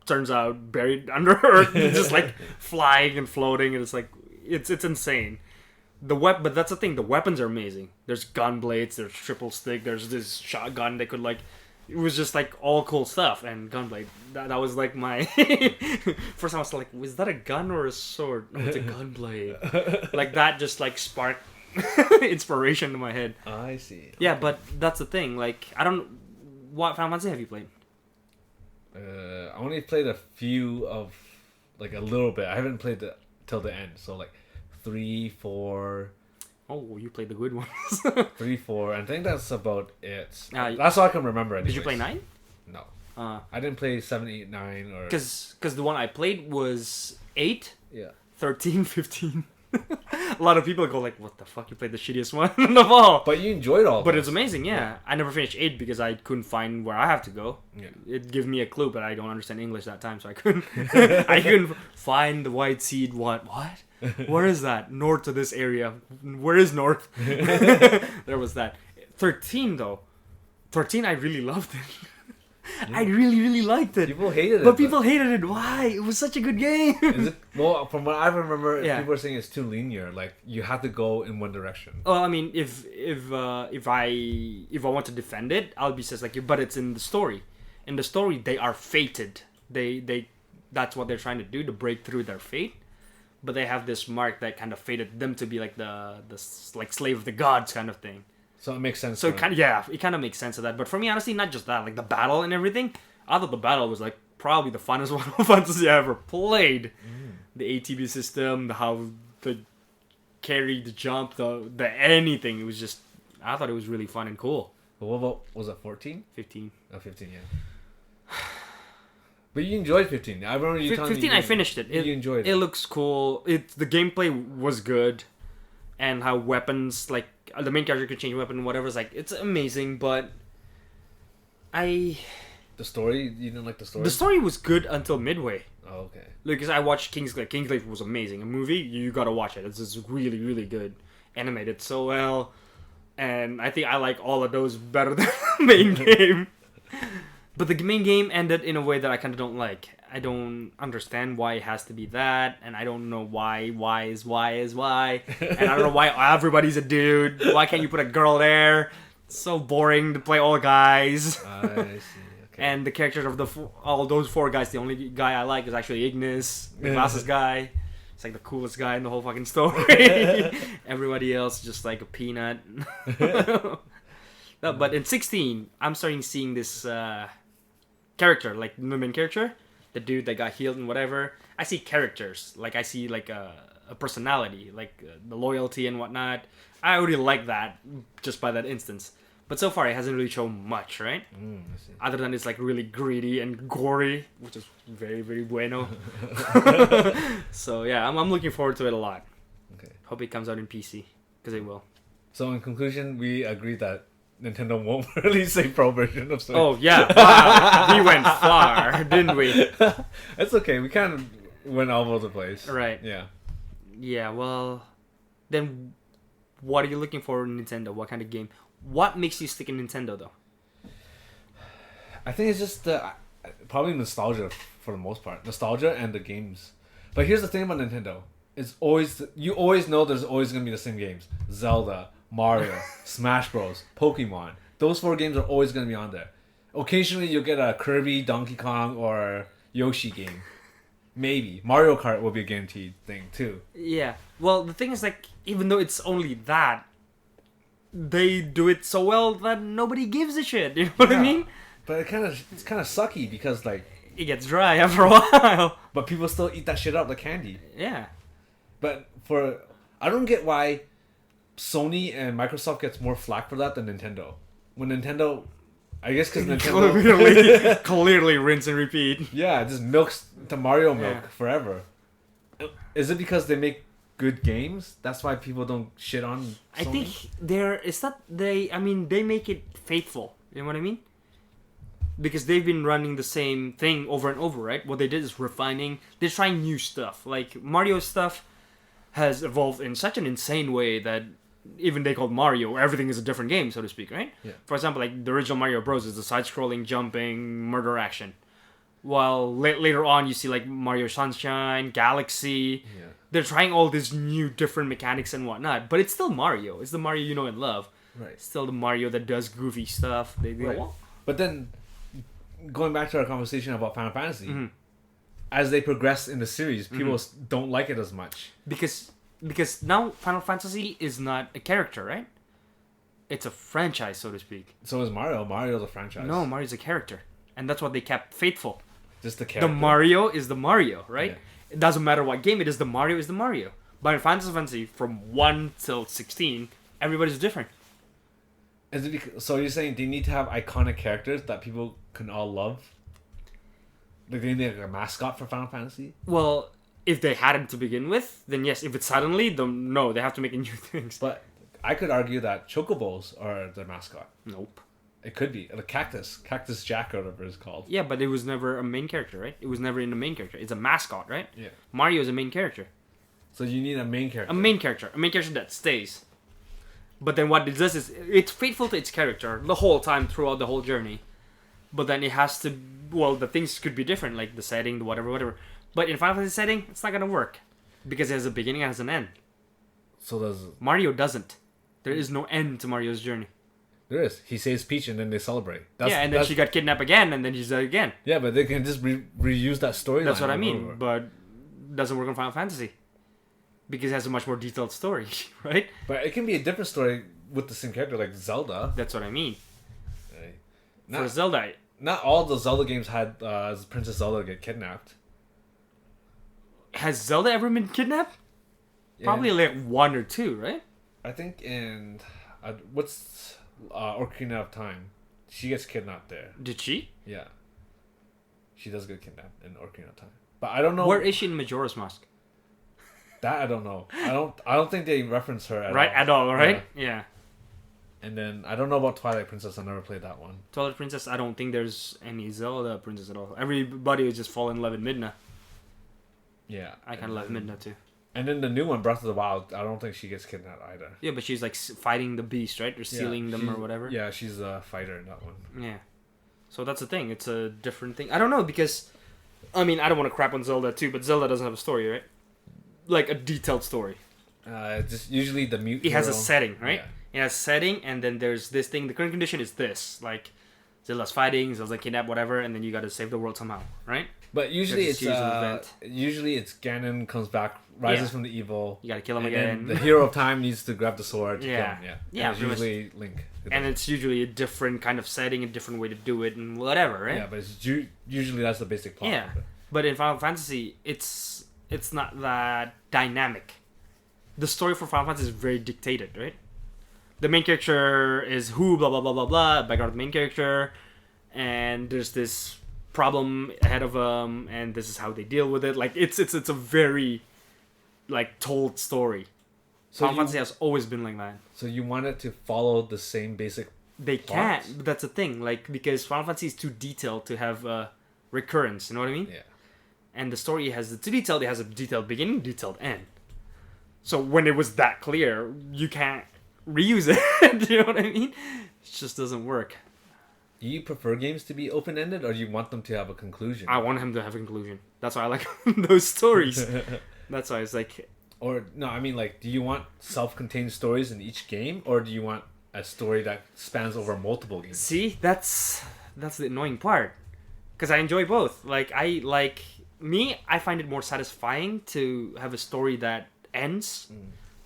S2: turns out buried under earth, just like flying and floating, and it's like it's insane. But that's the thing. The weapons are amazing. There's gun blades. There's triple stick. There's this shotgun. They could like. It was just like all cool stuff, and gunblade. That was like my first time. I was like, was that a gun or a sword? No, it's a gunblade. Like that just like sparked inspiration in my head.
S1: I see.
S2: Yeah, but that's the thing. Like, I don't. What Final Fantasy have you played?
S1: I only played a few of, like a little bit. I haven't played till the end. So like 3, 4.
S2: Oh, you played the good ones.
S1: 3, 4. I think that's about it. That's all I can remember. Anyways.
S2: Did you play 9?
S1: No. I didn't play 7, 8, 9 or.
S2: Because the one I played was 8.
S1: Yeah.
S2: 13, 15. A lot of people go like, "What the fuck? You played the shittiest one of all."
S1: But you enjoyed all.
S2: But it's amazing, yeah. I never finished 8 because I couldn't find where I have to go.
S1: Yeah.
S2: It gave me a clue, but I don't understand English that time, so I couldn't. I couldn't find the white seed. What? Where is that? North of this area. Where is north? There was that. 13 though. 13, I really loved it. I really, really liked it.
S1: People hated it.
S2: But people hated it. Why? It was such a good game.
S1: Well, from what I remember, people are saying it's too linear. Like, you have to go in one direction.
S2: Well, I mean, if I want to defend it, I'll be just like, but it's in the story. In the story, they are fated. They that's what they're trying to do, to break through their fate. But they have this mark that kind of fated them to be like the like slave of the gods kind of thing.
S1: So it makes sense.
S2: So it kind of makes sense of that. But for me, honestly, not just that, like the battle and everything. I thought the battle was like probably the funnest Final Fantasy I ever played. The ATB system, how the carry, the jump, the anything. It was just, I thought it was really fun and cool.
S1: But what about, was it 14?
S2: 15.
S1: Oh, 15, yeah. But you enjoyed 15. I remember you telling me
S2: 15, I finished it.
S1: You enjoyed it.
S2: It looks cool. The gameplay was good. And how weapons, like, the main character could change weapon and whatever. It's like, it's amazing, but the
S1: story, you didn't like the story?
S2: The story was good until midway.
S1: Oh, okay.
S2: Because I watched Kingsglaive. Kingsglaive was amazing. A movie, you gotta watch it. It's just really, really good. Animated so well. And I think I like all of those better than the main game. But the main game ended in a way that I kind of don't like. I don't understand why it has to be that, and I don't know why is why, and I don't know why everybody's a dude. Why can't you put a girl there? It's so boring to play all guys.
S1: I see. Okay.
S2: And the characters of all those 4 guys, the only guy I like is actually Ignis, the glasses guy. It's like the coolest guy in the whole fucking story. Everybody else just like a peanut. No, but in 16, I'm starting seeing this character, like the main character. The dude that got healed and whatever. I see characters. Like, I see, like, a personality. Like, the loyalty and whatnot. I already like that, just by that instance. But so far, it hasn't really shown much, right?
S1: I see.
S2: Other than it's, like, really greedy and gory, which is very, very bueno. So, yeah, I'm looking forward to it a lot.
S1: Okay.
S2: Hope it comes out in PC, because it will.
S1: So, in conclusion, we agree that Nintendo won't release a pro version of Switch.
S2: Oh, yeah. Wow. We went far, didn't we?
S1: It's okay. We kind of went all over the place.
S2: Right.
S1: Yeah.
S2: Yeah, well, then what are you looking for in Nintendo? What kind of game? What makes you stick in Nintendo, though?
S1: I think it's just probably nostalgia for the most part. Nostalgia and the games. But here's the thing about Nintendo. It's always, you always know there's always going to be the same games. Zelda, Mario, Smash Bros, Pokemon. Those 4 games are always going to be on there. Occasionally you'll get a Kirby, Donkey Kong, or Yoshi game. Maybe. Mario Kart will be a guaranteed thing too.
S2: Yeah. Well, the thing is, like, even though it's only that, they do it so well that nobody gives a shit. You know what I mean?
S1: But it's kind of sucky because, like,
S2: it gets dry after a while.
S1: But people still eat that shit up like candy.
S2: Yeah.
S1: But I don't get why Sony and Microsoft gets more flack for that than Nintendo. When Nintendo I guess because Nintendo
S2: clearly rinse and repeat.
S1: Yeah, just milks the Mario milk forever. Is it because they make good games? That's why people don't shit on Sony?
S2: I think they make it faithful. You know what I mean? Because they've been running the same thing over and over, right? What they did is refining. They're trying new stuff. Like Mario stuff has evolved in such an insane way that even they called Mario, everything is a different game, so to speak, right?
S1: Yeah.
S2: For example, like the original Mario Bros. Is the side-scrolling, jumping, murder action. While later on, you see like Mario Sunshine, Galaxy.
S1: Yeah.
S2: They're trying all these new, different mechanics and whatnot, but it's still Mario. It's the Mario you know and love.
S1: Right.
S2: It's still the Mario that does goofy stuff.
S1: Right. But then, going back to our conversation about Final Fantasy, as they progress in the series, people don't like it as much. Because
S2: now Final Fantasy is not a character, right? It's a franchise, so to speak.
S1: So is Mario. Mario's a franchise.
S2: No, Mario's a character. And that's what they kept faithful.
S1: Just the character.
S2: The Mario is the Mario, right?
S1: Yeah.
S2: It doesn't matter what game it is, the Mario is the Mario. But in Final Fantasy, from 1 till 16, everybody's different.
S1: Is it so you're saying they need to have iconic characters that people can all love? Like they need like a mascot for Final Fantasy?
S2: Well, if they hadn't to begin with, then yes. If it's suddenly, then no, they have to make new things.
S1: But I could argue that chocobos are their mascot.
S2: Nope.
S1: It could be. The Cactus Jack or whatever it's called.
S2: Yeah, but it was never a main character, right? It was never in the main character. It's a mascot, right?
S1: Yeah.
S2: Mario is a main character.
S1: So you need a main character.
S2: A main character that stays. But then what it does is, it's faithful to its character the whole time throughout the whole journey. But then it has to, well, the things could be different, like the setting, the whatever. But in Final Fantasy setting, it's not going to work. Because it has a beginning and has an end.
S1: So does...
S2: Mario doesn't. There is no end to Mario's journey.
S1: There is. He saves Peach and then they celebrate.
S2: And then she got kidnapped again and then she's dead again.
S1: Yeah, but they can just reuse that storyline.
S2: That's what I mean. But it doesn't work on Final Fantasy. Because it has a much more detailed story, right?
S1: But it can be a different story with the same character, like Zelda.
S2: That's what I mean.
S1: Right.
S2: For Zelda...
S1: Not all the Zelda games had Princess Zelda get kidnapped.
S2: Has Zelda ever been kidnapped? Yeah. Probably like 1 or 2, right?
S1: I think in... what's... Ocarina of Time. She gets kidnapped there.
S2: Did she?
S1: Yeah. She does get kidnapped in Ocarina of Time. But I don't know...
S2: Where is she in Majora's Mask?
S1: That I don't know. I don't think they reference her
S2: at all, right? Yeah.
S1: And then I don't know about Twilight Princess. I never played that one.
S2: Twilight Princess, I don't think there's any Zelda Princess at all. Everybody would just fall in love with Midna.
S1: Yeah.
S2: I kind of love Midna too.
S1: And then the new one, Breath of the Wild, I don't think she gets kidnapped either.
S2: Yeah, but she's like fighting the beast, right? Or stealing them or whatever.
S1: Yeah, she's a fighter in that one.
S2: Yeah. So that's the thing. It's a different thing. I don't know because, I mean, I don't want to crap on Zelda too, but Zelda doesn't have a story, right? Like a detailed story.
S1: Just usually the mute.
S2: It has a setting, right?
S1: Yeah.
S2: It has a setting, and then there's this thing. The current condition is this, like Zelda's fighting, Zelda's kidnapped, whatever, and then you got to save the world somehow, right?
S1: But usually it's Ganon comes back, rises from the evil.
S2: You got to kill him again.
S1: The hero of time needs to grab the sword.
S2: Yeah.
S1: It's usually Link.
S2: And it's usually a different kind of setting, a different way to do it, and whatever, right?
S1: Yeah, but it's usually that's the basic plot.
S2: Yeah, but in Final Fantasy, it's not that dynamic. The story for Final Fantasy is very dictated, right? The main character is who, blah, blah, blah, blah, blah, background of the main character, and there's this problem ahead of them, and this is how they deal with it. Like, it's a very, like, told story. So Final Fantasy has always been like that.
S1: So you want it to follow the same basic
S2: They
S1: plot?
S2: can't, but that's the thing. Like, because Final Fantasy is too detailed to have recurrence, you know what I mean?
S1: Yeah.
S2: And the story has too detailed. It has a detailed beginning, detailed end. So when it was that clear, you can't reuse it. You know what I mean? It just doesn't work.
S1: Do you prefer games to be open-ended, or do you want them to have a conclusion?
S2: I want him to have a conclusion. That's why I like those stories. That's why it's like...
S1: Or, no, I mean, like, do you want self-contained stories in each game, or do you want a story that spans over multiple games?
S2: See, that's the annoying part. Because I enjoy both. Like, I find it more satisfying to have a story that ends,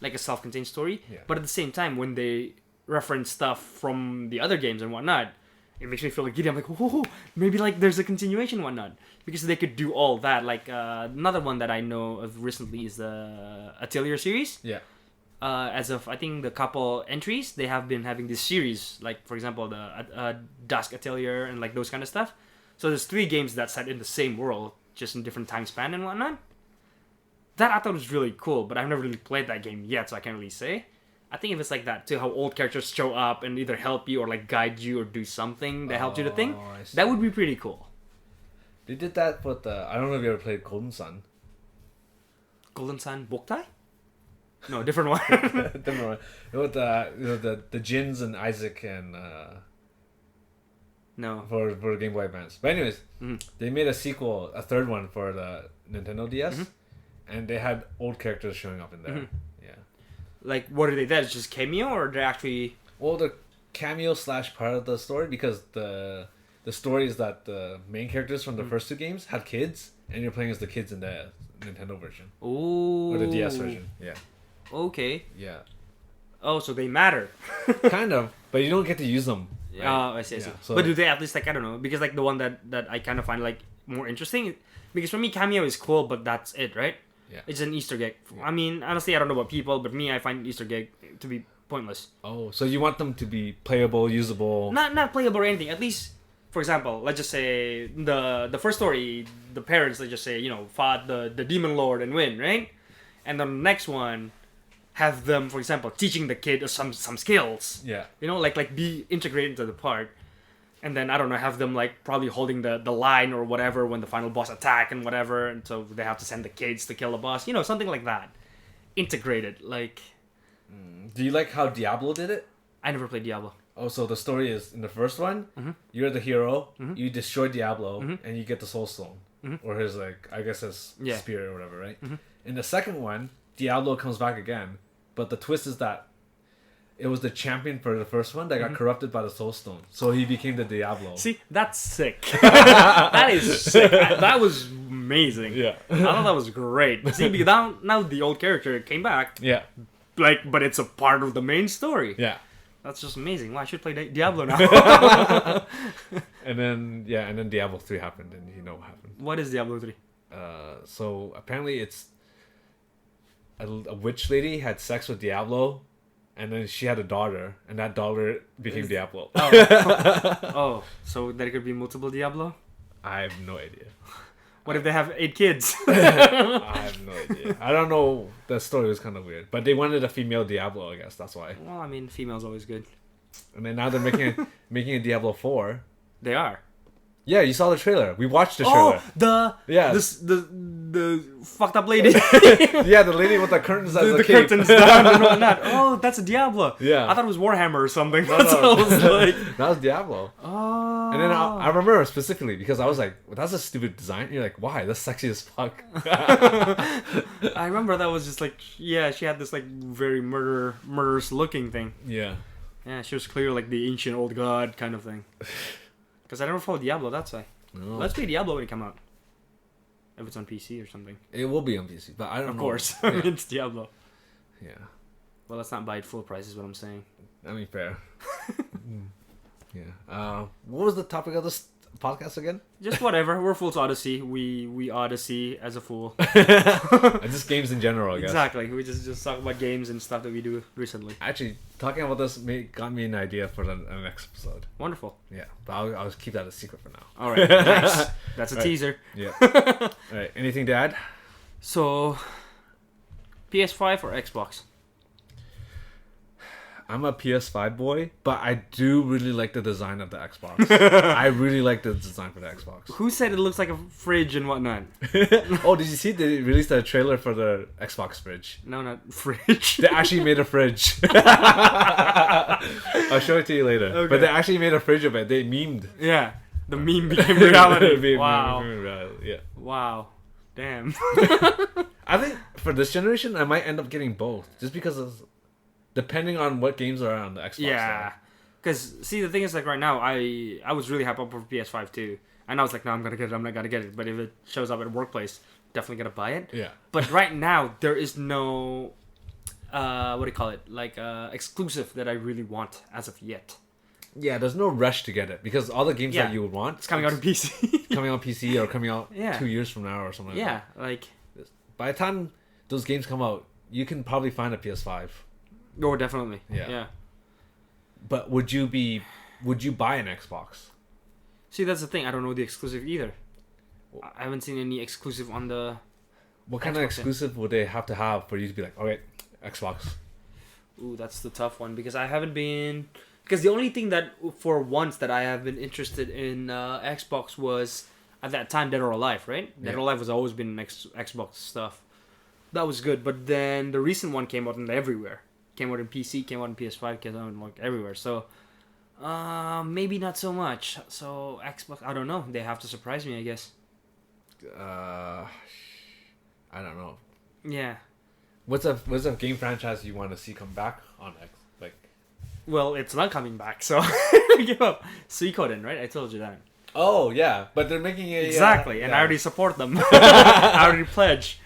S2: like a self-contained story.
S1: Yeah.
S2: But at the same time, when they reference stuff from the other games and whatnot, it makes me feel like giddy. I'm like, whoa, maybe like there's a continuation and whatnot. Because they could do all that. Like another one that I know of recently is the Atelier Series.
S1: Yeah.
S2: as of I think the couple entries, they have been having this series, like for example the Dusk Atelier and like those kind of stuff. So there's 3 games that set in the same world, just in different time span and whatnot. That I thought was really cool, but I've never really played that game yet, so I can't really say. I think if it's like that too, how old characters show up and either help you or like guide you or do something that helps you to think, that would be pretty cool.
S1: They did that with I don't know if you ever played Golden Sun.
S2: Golden Sun Boktai? No, different one.
S1: Different one. With the Jins and Isaac and
S2: no.
S1: For Game Boy Advance. But anyways, they made a sequel, a third one for the Nintendo DS, and they had old characters showing up in there. Yeah.
S2: Like, what are they? That's just cameo, or they're actually?
S1: Well, the cameo / part of the story, because the story is that the main characters from the first 2 games had kids, and you're playing as the kids in the Nintendo version.
S2: Ooh.
S1: Or the DS version. Yeah.
S2: Okay.
S1: Yeah.
S2: Oh, so they matter.
S1: Kind of, but you don't get to use them.
S2: Right? Oh, I see.
S1: Yeah, so,
S2: but do they at least, like, I don't know, because like the one that I kind of find like more interesting, because for me cameo is cool, but that's it, right?
S1: Yeah.
S2: It's an Easter egg.
S1: Yeah.
S2: I mean, honestly, I don't know about people, but me, I find Easter egg to be pointless.
S1: Oh, so you want them to be playable, usable?
S2: Not playable or anything. At least, for example, let's just say the first story, the parents, let's just say, you know, fought the demon lord and win, right? And then the next one, have them, for example, teaching the kid some skills.
S1: Yeah.
S2: You know, like be integrated into the part. And then, I don't know, have them like probably holding the line or whatever when the final boss attack and whatever. And so they have to send the kids to kill the boss. You know, something like that. Integrated, like...
S1: Do you like how Diablo did it?
S2: I never played Diablo.
S1: Oh, so the story is, in the first one, you're the hero, you destroy Diablo, and you get the Soul Stone. Or his, like, I guess his spirit or whatever, right? In the second one, Diablo comes back again, but the twist is that it was the champion for the first one that got corrupted by the Soul Stone. So he became the Diablo.
S2: See, that's sick. That is sick. That was amazing.
S1: Yeah.
S2: I thought that was great. See, because now the old character came back.
S1: Yeah.
S2: Like, but it's a part of the main story.
S1: Yeah.
S2: That's just amazing. Wow, I should play Diablo now.
S1: and then Diablo 3 happened, and you know what happened.
S2: What is Diablo 3?
S1: So apparently it's a witch lady had sex with Diablo, and then she had a daughter, and that daughter became Diablo.
S2: Oh, so there could be multiple Diablo?
S1: I have no idea.
S2: What if they have 8 kids?
S1: I have no idea. I don't know. The story was kind of weird, but they wanted a female Diablo, I guess. That's why.
S2: Well, I mean, female's always good.
S1: And then now they're making a Diablo 4.
S2: They are.
S1: Yeah, you saw the trailer. We watched the trailer.
S2: Oh, the fucked up lady.
S1: Yeah, the lady with the curtains as
S2: the curtains down and whatnot. Oh, that's a Diablo.
S1: Yeah.
S2: I thought it was Warhammer or something.
S1: No.
S2: That's what I was like.
S1: That was Diablo.
S2: Oh.
S1: And then I remember specifically because I was like, well, that's a stupid design. And you're like, why? That's sexy as fuck.
S2: I remember that was just like, yeah, she had this like very murderous looking thing.
S1: Yeah.
S2: Yeah, she was clearly like the ancient old god kind of thing. Because I never followed Diablo, that's why.
S1: No.
S2: Let's play Diablo when it come out. If it's on PC or something.
S1: It will be on PC, but I don't know.
S2: Of course.
S1: Yeah.
S2: I mean, it's Diablo.
S1: Yeah.
S2: Well, let's not buy it full price is what I'm saying.
S1: I mean, fair. Yeah. What was the topic of this podcast again?
S2: Just whatever. We're Fool's Odyssey. We Odyssey as a fool.
S1: Just games in general, I guess.
S2: Exactly. We just talk about games and stuff that we do recently.
S1: Actually, talking about this got me an idea for the next episode.
S2: Wonderful.
S1: Yeah, but I'll keep that a secret for now.
S2: All right. Nice. That's a teaser.
S1: Yeah. All right. Anything to add?
S2: So, PS5 or Xbox?
S1: I'm a PS5 boy, but I do really like the design of the Xbox. I really like the design for the Xbox.
S2: Who said it looks like a fridge and whatnot?
S1: Oh, did you see they released a trailer for the Xbox fridge?
S2: No, not fridge.
S1: They actually made a fridge. I'll show it to you later.
S2: Okay.
S1: But they actually made a fridge of it. They memed.
S2: Yeah, the meme became reality.
S1: Wow. Yeah.
S2: Wow. Damn.
S1: I think for this generation, I might end up getting both, just because of depending on what games are on the Xbox.
S2: Yeah. Because, see, the thing is, like, right now, I was really hyped up for PS5, too. And I was like, no, I'm going to get it. I'm not going to get it. But if it shows up at workplace, definitely going to buy it.
S1: Yeah.
S2: But right now, there is no, what do you call it? Like, exclusive that I really want as of yet.
S1: Yeah, there's no rush to get it, because all the games that you would want...
S2: It's coming out on PC.
S1: coming on PC or coming out 2 years from now or something like that.
S2: Yeah, like...
S1: By the time those games come out, you can probably find a PS5.
S2: Oh, definitely.
S1: Yeah.
S2: Yeah.
S1: But would you buy an Xbox?
S2: See, that's the thing. I don't know the exclusive either. I haven't seen any exclusive on the.
S1: What kind of exclusive would they have to have for you to be like, okay, Xbox?
S2: Ooh, that's the tough one because I haven't been. Because the only thing that for once that I have been interested in Xbox was at that time Dead or Alive, right? Dead or Alive has always been Xbox stuff. That was good, but then the recent one came out in everywhere. Came out in PC, came out in PS5, came out in like everywhere. So maybe not so much. So Xbox, I don't know. They have to surprise me, I guess.
S1: I don't know.
S2: Yeah.
S1: What's a game franchise you want to see come back on X? Like,
S2: well, it's not coming back, so give up. Suikoden, right? I told you that.
S1: Oh yeah, but they're making it
S2: exactly, and I already support them. I already pledge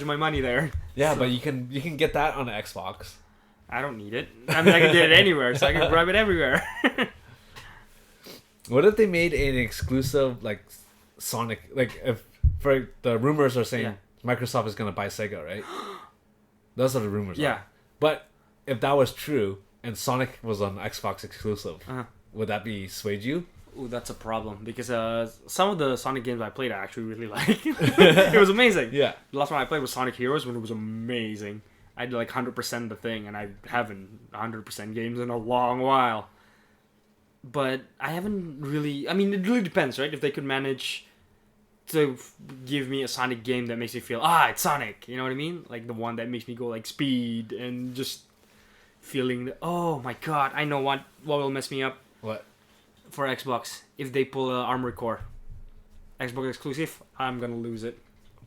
S2: my money there.
S1: Yeah, so. But you can get that on Xbox.
S2: I don't need it. I mean, I can get it anywhere, so I can grab it everywhere.
S1: What if they made an exclusive like Sonic? Like if for the rumors are saying Microsoft is gonna buy Sega, right? Those are the rumors.
S2: Yeah.
S1: Are. But if that was true and Sonic was on Xbox exclusive, would that be swayed you?
S2: Ooh, that's a problem because some of the Sonic games I played I actually really like. It was amazing.
S1: Yeah.
S2: The last one I played was Sonic Heroes when it was amazing. I did like 100% the thing, and I haven't 100% games in a long while. But I haven't really. I mean, it really depends, right? If they could manage to give me a Sonic game that makes me feel it's Sonic. You know what I mean? Like the one that makes me go like speed and just feeling. Oh my god! I know what will mess me up.
S1: What?
S2: For Xbox, if they pull Armored Core, Xbox exclusive, I'm gonna lose it.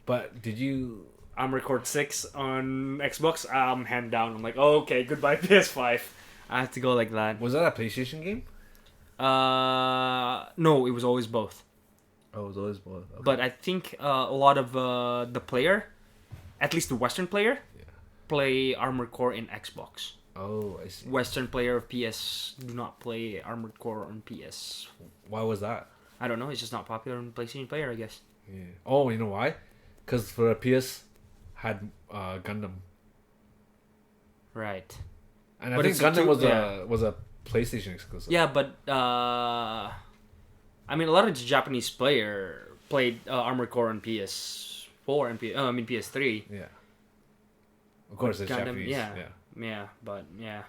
S1: But did you?
S2: Armored Core 6 on Xbox, I'm hand down. I'm like, okay, goodbye PS5. I have to go like that.
S1: Was that a PlayStation game?
S2: No, it was always both.
S1: Oh, it was always both. Okay.
S2: But I think a lot of the player, at least the Western player, play Armored Core in Xbox.
S1: Oh, I see.
S2: Western player of PS do not play Armored Core on PS.
S1: Why was that?
S2: I don't know. It's just not popular in PlayStation player, I guess.
S1: Yeah. Oh, you know why? Because for a PS had Gundam.
S2: Right.
S1: And I think Gundam was a PlayStation exclusive.
S2: Yeah, but I mean, a lot of the Japanese player played Armored Core on PS4 and PS3.
S1: Yeah. Of course, it's
S2: Gundam,
S1: Japanese.
S2: Yeah, but yeah.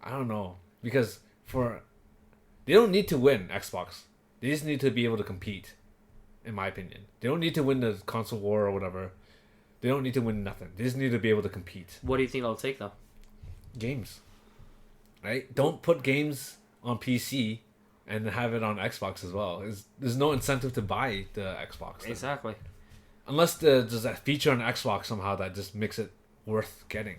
S1: I don't know because they don't need to win Xbox. They just need to be able to compete. In my opinion, they don't need to win the console war or whatever. They don't need to win nothing. They just need to be able to compete.
S2: What do you think they'll take though?
S1: Games. Right? Don't put games on PC and have it on Xbox as well. There's no incentive to buy the Xbox. Then.
S2: Exactly.
S1: Unless there's that feature on Xbox somehow that just makes it worth getting.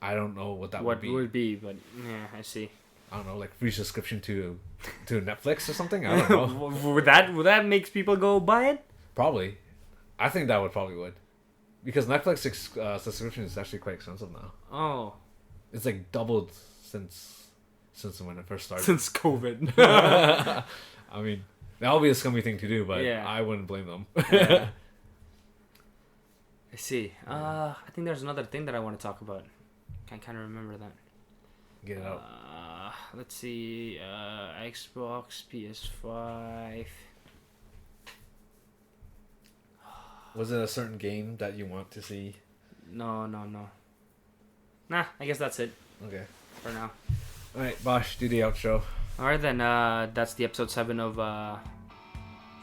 S1: I don't know what that would be.
S2: What would be, but yeah, I see.
S1: I don't know, like free subscription to Netflix or something? I don't know.
S2: would that make people go buy it? Probably.
S1: I think that probably would. Because Netflix subscription is actually quite expensive now.
S2: Oh.
S1: It's like doubled since when it first started.
S2: Since COVID.
S1: I mean, that would be a scummy thing to do, but I wouldn't blame them.
S2: Yeah. I see. I think there's another thing that I want to talk about. I kind of remember that.
S1: Get it out.
S2: Let's see. Xbox, PS5.
S1: Was it a certain game that you want to see?
S2: No. Nah, I guess that's it.
S1: Okay.
S2: For now.
S1: Alright, Bosch, do the outro.
S2: Alright then, that's the episode 7 of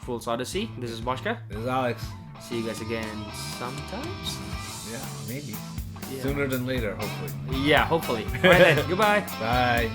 S2: Fool's Odyssey. This is Boschka.
S1: This is Alex.
S2: See you guys again sometimes?
S1: Yeah, maybe.
S2: Yeah.
S1: Sooner than later, hopefully.
S2: Yeah, hopefully. Alright then, goodbye.
S1: Bye.